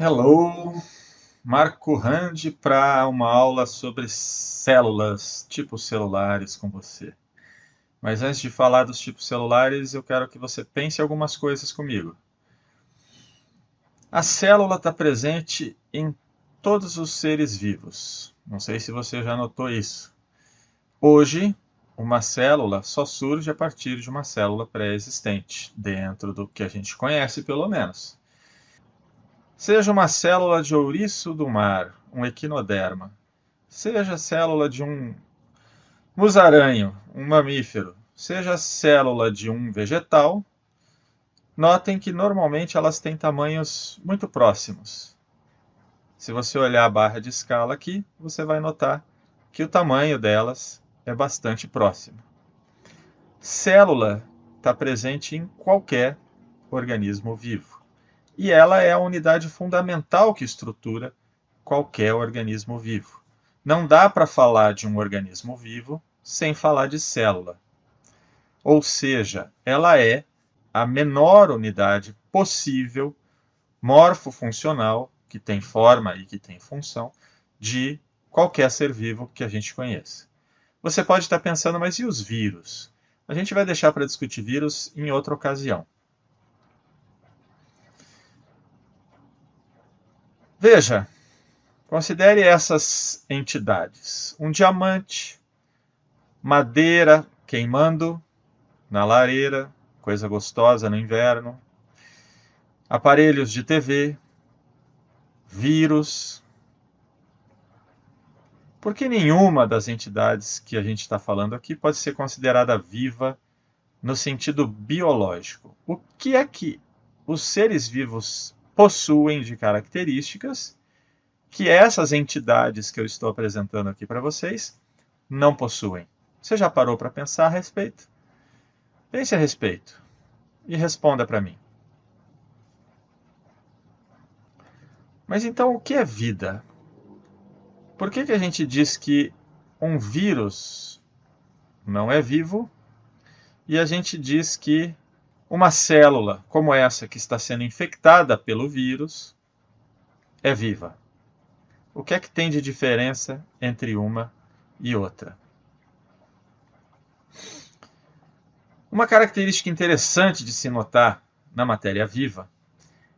Hello, Marco Randi para uma aula sobre células, tipos celulares com você. Mas antes de falar dos tipos celulares, eu quero que você pense algumas coisas comigo. A célula está presente em todos os seres vivos. Não sei se você já notou isso. Hoje, uma célula só surge a partir de uma célula pré-existente, dentro do que a gente conhece, pelo menos. Seja uma célula de ouriço do mar, um equinoderma, seja célula de um musaranho, um mamífero, seja célula de um vegetal, notem que normalmente elas têm tamanhos muito próximos. Se você olhar a barra de escala aqui, você vai notar que o tamanho delas é bastante próximo. Célula está presente em qualquer organismo vivo. E ela é a unidade fundamental que estrutura qualquer organismo vivo. Não dá para falar de um organismo vivo sem falar de célula. Ou seja, ela é a menor unidade possível, morfofuncional, que tem forma e que tem função, de qualquer ser vivo que a gente conheça. Você pode estar pensando, mas e os vírus? A gente vai deixar para discutir vírus em outra ocasião. Veja, considere essas entidades. Um diamante, madeira queimando na lareira, coisa gostosa no inverno, aparelhos de TV, vírus. Por que nenhuma das entidades que a gente está falando aqui pode ser considerada viva no sentido biológico? O que é que os seres vivos possuem de características que essas entidades que eu estou apresentando aqui para vocês não possuem? Você já parou para pensar a respeito? Pense a respeito e responda para mim. Mas então, o que é vida? Por que a gente diz que um vírus não é vivo e a gente diz que uma célula como essa que está sendo infectada pelo vírus é viva? O que é que tem de diferença entre uma e outra? Uma característica interessante de se notar na matéria viva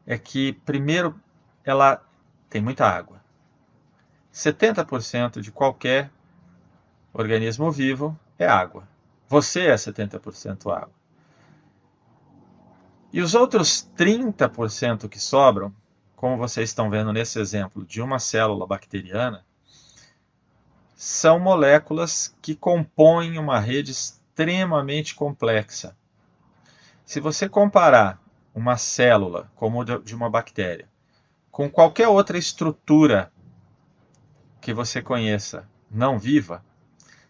é que, primeiro, ela tem muita água. 70% de qualquer organismo vivo é água. Você é 70% água. E os outros 30% que sobram, como vocês estão vendo nesse exemplo de uma célula bacteriana, são moléculas que compõem uma rede extremamente complexa. Se você comparar uma célula, como de uma bactéria, com qualquer outra estrutura que você conheça não viva,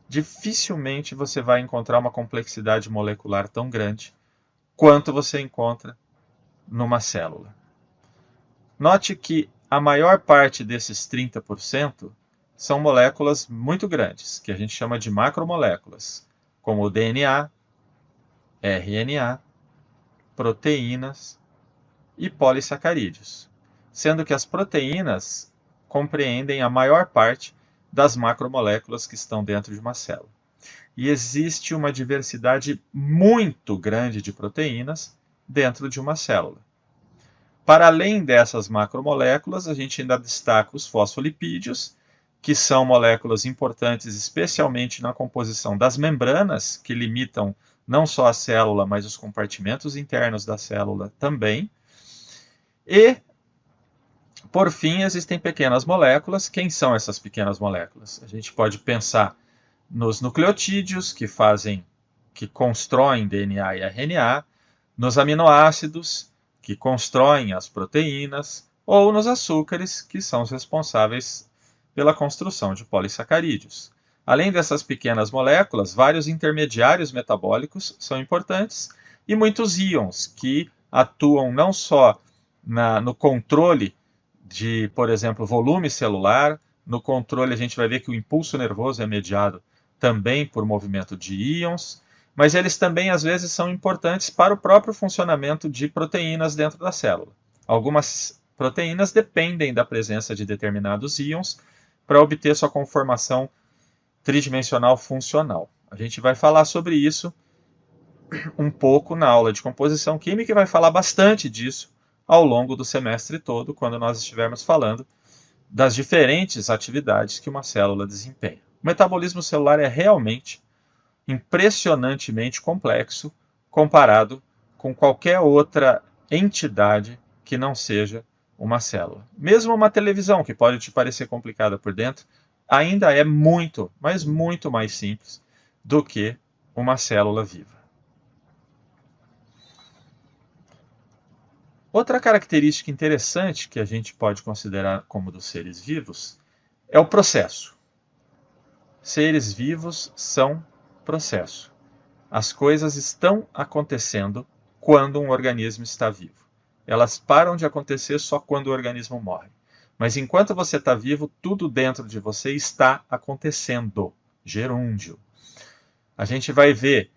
dificilmente você vai encontrar uma complexidade molecular tão grande quanto você encontra numa célula. Note que a maior parte desses 30% são moléculas muito grandes, que a gente chama de macromoléculas, como o DNA, RNA, proteínas e polissacarídeos, sendo que as proteínas compreendem a maior parte das macromoléculas que estão dentro de uma célula. E existe uma diversidade muito grande de proteínas dentro de uma célula. Para além dessas macromoléculas, a gente ainda destaca os fosfolipídios, que são moléculas importantes especialmente na composição das membranas, que limitam não só a célula, mas os compartimentos internos da célula também. E, por fim, existem pequenas moléculas. Quem são essas pequenas moléculas? A gente pode pensar nos nucleotídeos, que constroem DNA e RNA, nos aminoácidos, que constroem as proteínas, ou nos açúcares, que são os responsáveis pela construção de polissacarídeos. Além dessas pequenas moléculas, vários intermediários metabólicos são importantes e muitos íons que atuam não só no controle de, por exemplo, volume celular. No controle a gente vai ver que o impulso nervoso é mediado também por movimento de íons, mas eles também às vezes são importantes para o próprio funcionamento de proteínas dentro da célula. Algumas proteínas dependem da presença de determinados íons para obter sua conformação tridimensional funcional. A gente vai falar sobre isso um pouco na aula de composição química e vai falar bastante disso ao longo do semestre todo, quando nós estivermos falando das diferentes atividades que uma célula desempenha. O metabolismo celular é realmente impressionantemente complexo comparado com qualquer outra entidade que não seja uma célula. Mesmo uma televisão, que pode te parecer complicada por dentro, ainda é muito, mas muito mais simples do que uma célula viva. Outra característica interessante que a gente pode considerar como dos seres vivos é o processo. Seres vivos são processo. As coisas estão acontecendo quando um organismo está vivo. Elas param de acontecer só quando o organismo morre. Mas enquanto você está vivo, tudo dentro de você está acontecendo. Gerúndio. A gente vai ver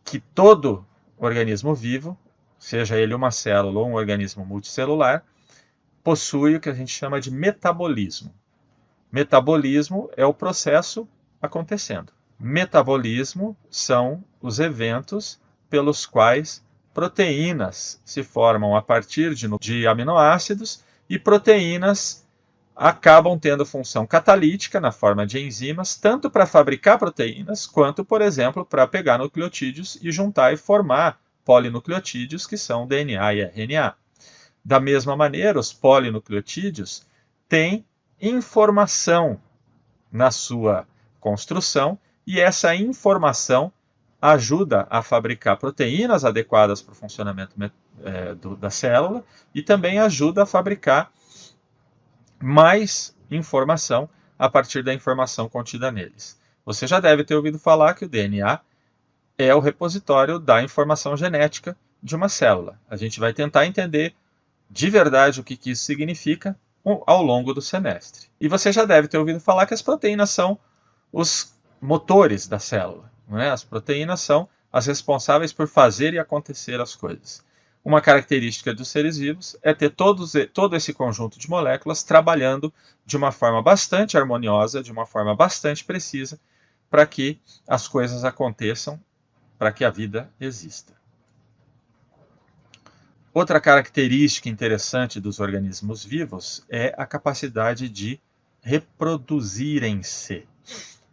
que todo organismo vivo, seja ele uma célula ou um organismo multicelular, possui o que a gente chama de metabolismo. Metabolismo é o processo acontecendo. Metabolismo são os eventos pelos quais proteínas se formam a partir de aminoácidos e proteínas acabam tendo função catalítica na forma de enzimas, tanto para fabricar proteínas, quanto, por exemplo, para pegar nucleotídeos e juntar e formar polinucleotídeos, que são DNA e RNA. Da mesma maneira, os polinucleotídeos têm informação na sua construção e essa informação ajuda a fabricar proteínas adequadas para o funcionamento da célula e também ajuda a fabricar mais informação a partir da informação contida neles. Você já deve ter ouvido falar que o DNA é o repositório da informação genética de uma célula. A gente vai tentar entender de verdade o que isso significa ao longo do semestre. E você já deve ter ouvido falar que as proteínas são os motores da célula. Não é? As proteínas são as responsáveis por fazer e acontecer as coisas. Uma característica dos seres vivos é ter todo esse conjunto de moléculas trabalhando de uma forma bastante harmoniosa, de uma forma bastante precisa, para que as coisas aconteçam, para que a vida exista. Outra característica interessante dos organismos vivos é a capacidade de reproduzirem-se.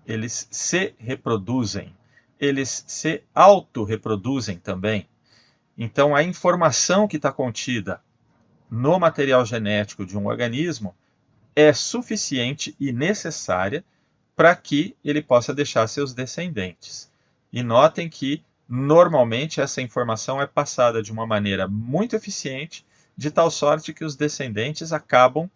Eles se reproduzem, eles se autorreproduzem também. Então, a informação que está contida no material genético de um organismo é suficiente e necessária para que ele possa deixar seus descendentes. E notem que, normalmente, essa informação é passada de uma maneira muito eficiente, de tal sorte que os descendentes acabam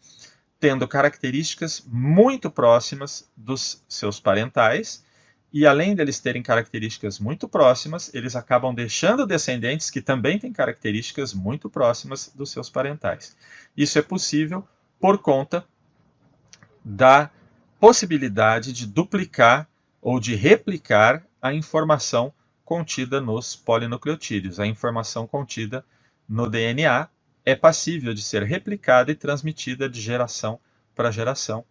tendo características muito próximas dos seus parentais, e além deles terem características muito próximas, eles acabam deixando descendentes que também têm características muito próximas dos seus parentais. Isso é possível por conta da possibilidade de duplicar ou de replicar a informação contida nos polinucleotídeos. A informação contida no DNA é passível de ser replicada e transmitida de geração para geração,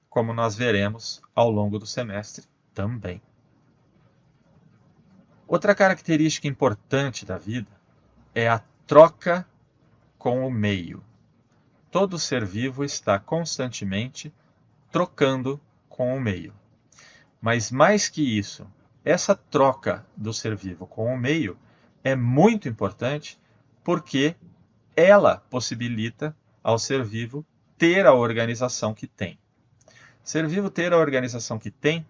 como nós veremos ao longo do semestre também. Outra característica importante da vida é a troca com o meio. Todo ser vivo está constantemente trocando com o meio. Mas mais que isso, essa troca do ser vivo com o meio é muito importante porque ela possibilita ao ser vivo ter a organização que tem. Ser vivo ter a organização que tem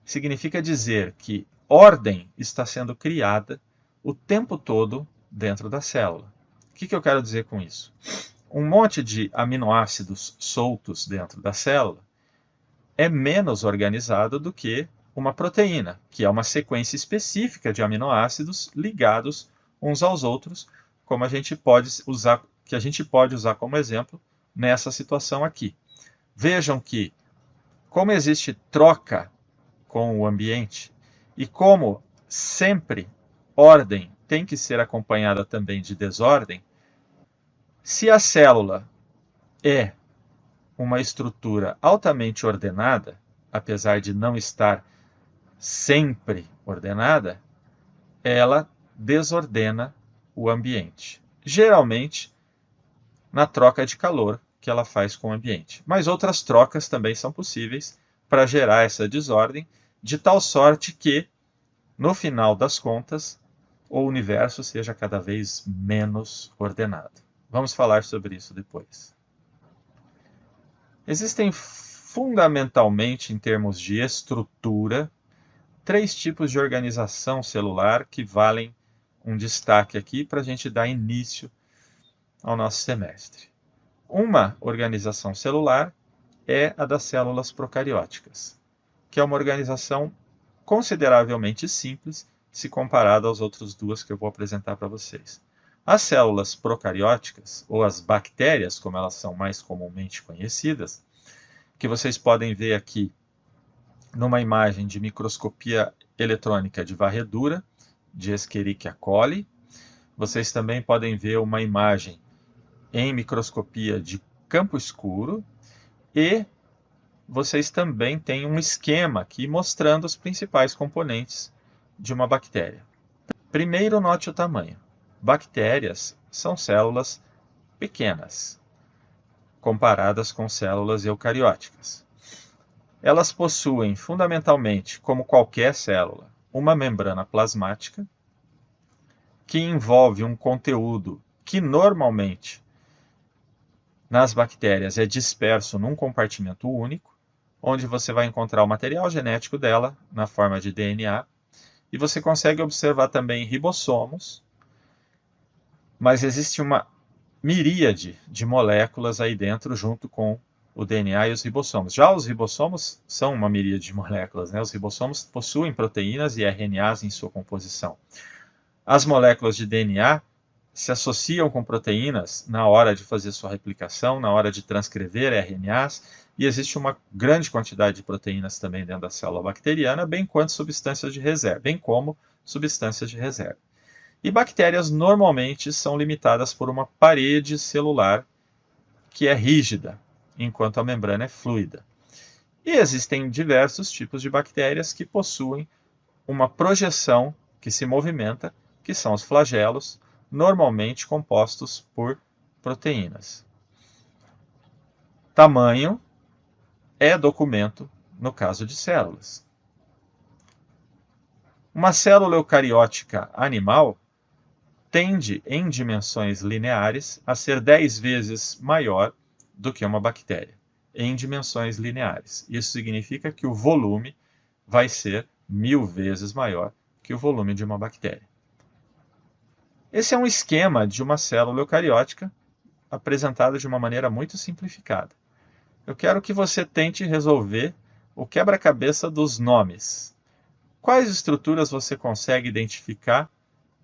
significa dizer que ordem está sendo criada o tempo todo dentro da célula. O que eu quero dizer com isso? Um monte de aminoácidos soltos dentro da célula é menos organizado do que uma proteína, que é uma sequência específica de aminoácidos ligados uns aos outros, como a gente pode usar como exemplo nessa situação aqui. Vejam que, como existe troca com o ambiente e como sempre ordem tem que ser acompanhada também de desordem, se a célula é uma estrutura altamente ordenada, apesar de não estar sempre ordenada, ela desordena o ambiente. Geralmente, na troca de calor que ela faz com o ambiente. Mas outras trocas também são possíveis para gerar essa desordem, de tal sorte que, no final das contas, o universo seja cada vez menos ordenado. Vamos falar sobre isso depois. Existem fundamentalmente, em termos de estrutura, 3 tipos de organização celular que valem um destaque aqui para a gente dar início ao nosso semestre. Uma organização celular é a das células procarióticas, que é uma organização consideravelmente simples se comparada às outras duas que eu vou apresentar para vocês. As células procarióticas, ou as bactérias, como elas são mais comumente conhecidas, que vocês podem ver aqui numa imagem de microscopia eletrônica de varredura, de Escherichia coli. Vocês também podem ver uma imagem em microscopia de campo escuro, e vocês também têm um esquema aqui mostrando os principais componentes de uma bactéria. Primeiro, note o tamanho. Bactérias são células pequenas, comparadas com células eucarióticas. Elas possuem, fundamentalmente, como qualquer célula, uma membrana plasmática, que envolve um conteúdo que normalmente nas bactérias é disperso num compartimento único, onde você vai encontrar o material genético dela na forma de DNA, e você consegue observar também ribossomos, mas existe uma miríade de moléculas aí dentro junto com o DNA e os ribossomos. Já os ribossomos são uma miríade de moléculas, né? Os ribossomos possuem proteínas e RNAs em sua composição. As moléculas de DNA se associam com proteínas na hora de fazer sua replicação, na hora de transcrever RNAs, e existe uma grande quantidade de proteínas também dentro da célula bacteriana, bem como substâncias de reserva. E bactérias normalmente são limitadas por uma parede celular que é rígida, enquanto a membrana é fluida. E existem diversos tipos de bactérias que possuem uma projeção que se movimenta, que são os flagelos, normalmente compostos por proteínas. Tamanho é documento no caso de células. Uma célula eucariótica animal tende, em dimensões lineares, a ser 10 vezes maior do que uma bactéria, em dimensões lineares. Isso significa que o volume vai ser 1000 vezes maior que o volume de uma bactéria. Esse é um esquema de uma célula eucariótica apresentado de uma maneira muito simplificada. Eu quero que você tente resolver o quebra-cabeça dos nomes. Quais estruturas você consegue identificar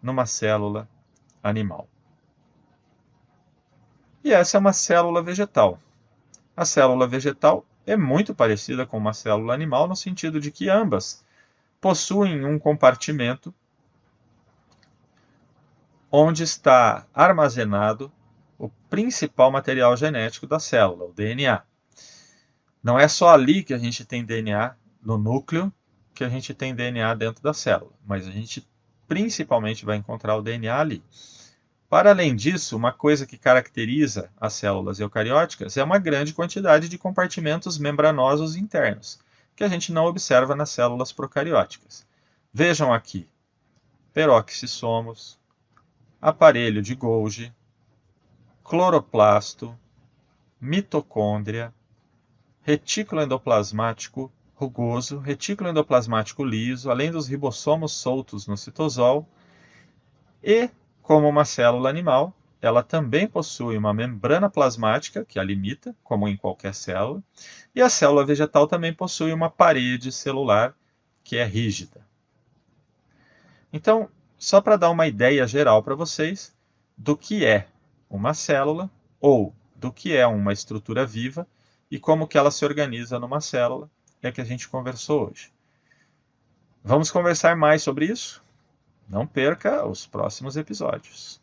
numa célula animal? E essa é uma célula vegetal. A célula vegetal é muito parecida com uma célula animal no sentido de que ambas possuem um compartimento onde está armazenado o principal material genético da célula, o DNA. Não é só ali que a gente tem DNA, no núcleo, que a gente tem DNA dentro da célula, mas a gente principalmente vai encontrar o DNA ali. Para além disso, uma coisa que caracteriza as células eucarióticas é uma grande quantidade de compartimentos membranosos internos, que a gente não observa nas células procarióticas. Vejam aqui: peroxissomos, aparelho de Golgi, cloroplasto, mitocôndria, retículo endoplasmático rugoso, retículo endoplasmático liso, além dos ribossomos soltos no citosol. E, como uma célula animal, ela também possui uma membrana plasmática que a limita, como em qualquer célula, e a célula vegetal também possui uma parede celular que é rígida. Então, só para dar uma ideia geral para vocês do que é uma célula ou do que é uma estrutura viva e como que ela se organiza numa célula, é que a gente conversou hoje. Vamos conversar mais sobre isso? Não perca os próximos episódios.